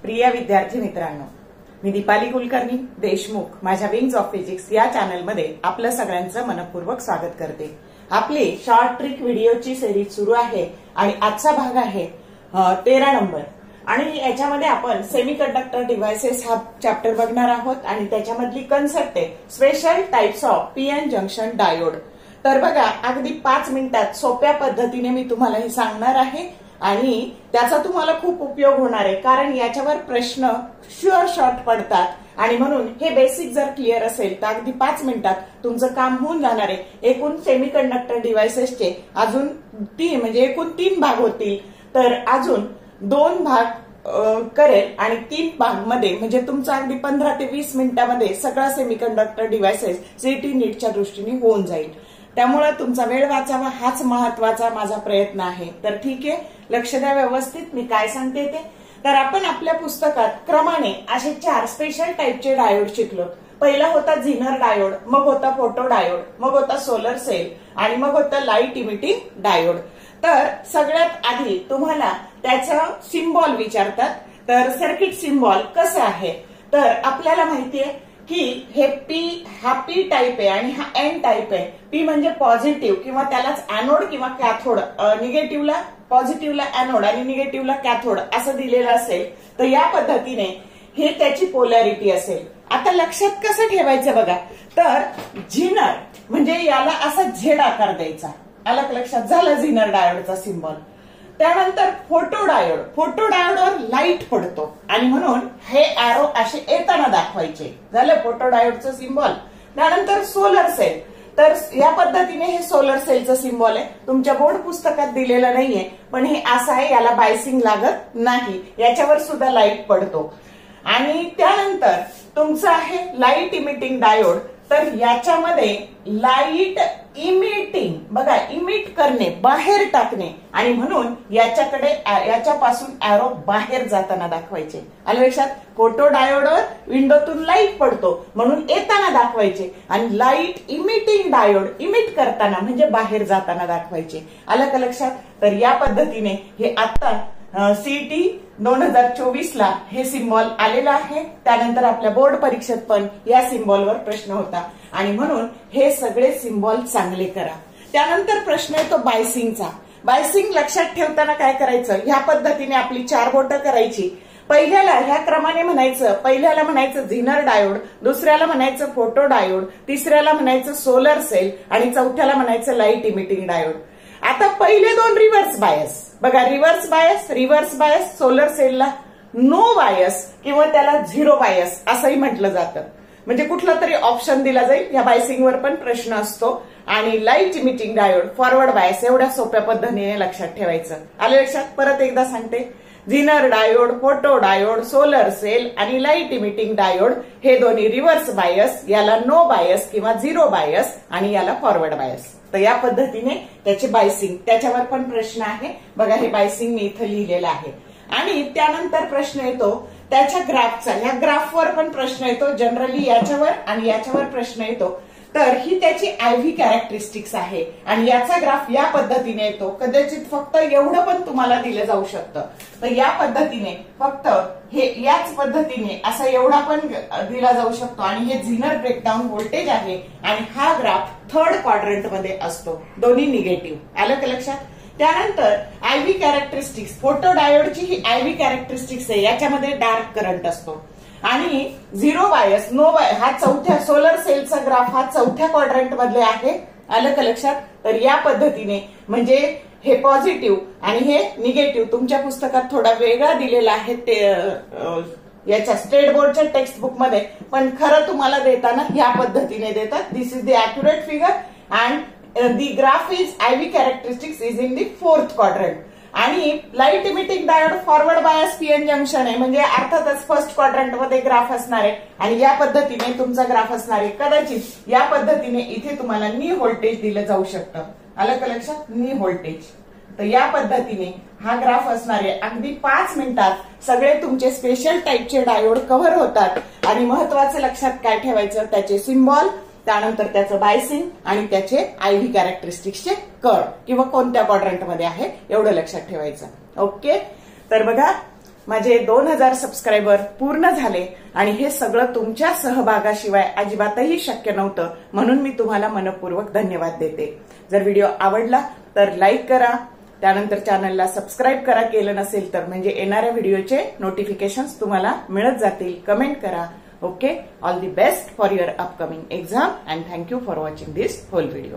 प्रिय विद्यार्थी मित्रांनो, मी दीपाली कुलकर्णी देशमुख माझ्या विंग्स ऑफ फिजिक्स या चॅनलमध्ये आपलं सगळ्यांचं मनपूर्वक स्वागत करते। आपली शॉर्ट ट्रिक व्हिडिओची सिरीज सुरू आहे आणि आजचा भाग आहे 13 नंबर आणि याच्यामध्ये आपण सेमीकंडक्टर डिव्हाइसेस हा चॅप्टर बघणार आहोत आणि त्याच्यामधली कन्सेप्ट आहे special types of PN junction diode. तर बघा, अगदी 5 मिनिटात सोप्या पद्धतीने मी तुम्हाला हे सांगणार आहे आणि त्याचा तुम्हाला खूप उपयोग होणार आहे, कारण याच्यावर प्रश्न शुअर शॉर्ट पडतात आणि म्हणून हे बेसिक जर क्लिअर असेल तर अगदी 5 मिनिटात तुमचं काम होऊन जाणार आहे। एकूण सेमीकंडक्टर डिव्हाइसेसचे अजून एकूण 3 भाग होतील, तर अजून 2 भाग करेल आणि 3 भाग मध्ये म्हणजे तुमचं अगदी 15 ते 20 मिनिटांमध्ये सगळा सेमीकंडक्टर डिव्हाइसेस सीईटी नीटच्या दृष्टीने होऊन जाईल। त्यामुळे तुमचा वेळ वाचावा हाच महत्वाचा माझा प्रयत्न आहे। तर ठीक आहे, लक्ष द्या व्यवस्थित मी काय सांगते ते। तर आपण आपल्या पुस्तकात क्रमाने असे 4 स्पेशल टाइपचे डायोड शिकलो। पहिला होता झिनर डायोड, मग होता फोटो डायोड, मग होता सोलर सेल आणि मग होता लाईट इमिटिंग डायोड। तर सगळ्यात आधी तुम्हाला त्याचा सिम्बॉल विचारतात, तर सर्किट सिम्बॉल कसं आहे। तर आपल्याला माहितीये की हे हा पी टाइप आहे आणि हा एन टाइप आहे। पी म्हणजे पॉझिटिव्ह किंवा त्यालाच एनोड किंवा कॅथोड, निगेटिव्हला पॉझिटिव्हला एनोड आणि निगेटिव्हला कॅथोड असं दिलेलं असेल, तर या पद्धतीने हे त्याची पोलॅरिटी असेल। आता लक्षात कसं ठेवायचं बघा, तर झिनर म्हणजे याला असा झेड आकार द्यायचा, अलग लक्षात झालं झिनर डायोडचा सिम्बॉल। त्यानंतर फोटो डायोडवर लाईट पडतो आणि म्हणून हे एरो असे येताना दाखवायचे, झालं फोटो डायोडचं सिम्बॉल। त्यानंतर सोलर सेल, तर या पद्धतीने हे सोलर सेलचं सिम्बॉल आहे। तुमच्या बोर्ड पुस्तकात दिलेलं नाहीये, पण हे असं आहे, याला बायसिंग लागत नाही, याच्यावर सुद्धा लाईट पडतो। आणि त्यानंतर तुमचं आहे लाईट इमिटिंग डायोड, तर याच्यामध्ये लाईट इमिटिंग बघा, इमिट करणे बाहेर टाकणे आणि म्हणून याच्यापासून एरो बाहेर जाताना दाखवायचे। आलं लक्षात? फोटो डायोडवर विंडोतून लाईट पडतो म्हणून येताना दाखवायचे आणि लाईट इमिटिंग डायोड इमिट करताना म्हणजे बाहेर जाताना दाखवायचे। आलं का लक्षात? तर या पद्धतीने हे आता सीईटी 2024 ला हे सिम्बॉल आलेला आहे। त्यानंतर आपल्या बोर्ड परीक्षेत पण या सिम्बॉलवर प्रश्न होता आणि म्हणून हे सगळे सिम्बॉल चांगले करा। त्यानंतर प्रश्न येतो बायसिंगचा। बायसिंग लक्षात ठेवताना काय करायचं, ह्या पद्धतीने आपली 4 बोटं करायची। पहिल्याला ह्या क्रमाने म्हणायचं, पहिल्याला म्हणायचं झिनर डायोड, दुसऱ्याला म्हणायचं फोटो डायोड, तिसऱ्याला म्हणायचं सोलर सेल आणि चौथ्याला म्हणायचं लाईट इमिटिंग डायोड। आता पहिले 2 रिव्हर्स बायस बघा, reverse bias solar सेलला no bias किंवा त्याला 0 बायस असंही म्हटलं जातं, म्हणजे कुठला तरी ऑप्शन दिला जाईल। या बायसिंगवर पण प्रश्न असतो। आणि light emitting diode forward bias, एवढ्या सोप्या पद्धतीने लक्षात ठेवायचं। आलं लक्षात? परत एकदा सांगते, zener diode, photo diode, solar cell आणि लाईट इमिटिंग डायोड हे दोन्ही रिव्हर्स बायस, याला नो बायस किंवा 0 बायस आणि याला फॉरवर्ड बायस। तर या पद्धतीने त्याचे बायसिंग, त्याच्यावर पण प्रश्न आहे बघा, हे बायसिंग मी इथं लिहिलेलं आहे। आणि त्यानंतर प्रश्न येतो त्याच्या ग्राफचा, या ग्राफवर पण प्रश्न येतो, जनरली याच्यावर आणि याच्यावर प्रश्न येतो। तर ही त्याची आयव्ही कॅरेक्टरिस्टिक्स आहे आणि याचा ग्राफ या पद्धतीने येतो। कदाचित फक्त एवढं पण तुम्हाला दिलं जाऊ शकतं, तर या पद्धतीने फक्त हे याच पद्धतीने असा एवढा पण दिला जाऊ शकतो आणि हे झिनर ब्रेकडाऊन व्होल्टेज आहे आणि हा ग्राफ 3rd क्वाड्रंट मध्ये असतो, दोन्ही निगेटिव्ह। आलं का लक्षात? त्यानंतर आयव्ही कॅरेक्टरिस्टिक्स, फोटो डायोडची ही आयव्ही कॅरेक्टरिस्टिक्स आहे, याच्यामध्ये डार्क करंट असतो आणि 0 बायस नो बायस हा चौथ्या सोलर सेलचा ग्राफ हा 4थ्या क्वाड्रंट मधले आहे। आलं का लक्षात? तर या पद्धतीने म्हणजे हे पॉझिटिव्ह आणि हे निगेटिव्ह तुमच्या पुस्तकात थोडा वेगळा दिलेला आहे ते याच्या स्टेट बोर्डच्या टेक्स्ट बुक मध्ये, पण खरं तुम्हाला देताना या पद्धतीने देतात। This is the accurate figure and the graph is IV characteristics is in the 4th quadrant. आणि light emitting diode forward bias PN junction आहे, म्हणजे अर्थातच 1st क्वाड्रंट मध्ये ग्राफ असणार आहे आणि या पद्धतीने तुमचा ग्राफ असणार आहे। कदाचित या पद्धतीने इथे तुम्हाला नी व्होल्टेज दिलं जाऊ शकतं। आलं का लक्षात? नी व्होल्टेज। तर या पद्धतीने हा ग्राफ असणार आहे। अगदी 5 मिनिटात सगळे तुमचे स्पेशल टाइपचे डायोड कव्हर होतात आणि महत्वाचं लक्षात काय ठेवायचं, त्याचे सिम्बॉल, त्यानंतर त्याचं बायसिंग आणि त्याचे आयव्ही कॅरेक्टरिस्टिक्सचे कर्व किंवा कोणत्या क्वाड्रंट मध्ये आहे एवढं लक्षात ठेवायचं। ओके, तर बघा माझे 2000 सबस्क्रायबर पूर्ण झाले आणि हे सगळं तुमच्या सहभागाशिवाय अजिबातही शक्य नव्हतं, म्हणून मी तुम्हाला मनपूर्वक धन्यवाद देते. जर व्हिडिओ आवडला तर लाईक करा, त्यानंतर चॅनलला सबस्क्राईब करा केलं नसेल तर, म्हणजे येणाऱ्या व्हिडिओचे नोटिफिकेशन्स तुम्हाला मिळत जातील. कमेंट करा. Okay, all the best for your upcoming exam and thank you for watching this whole video.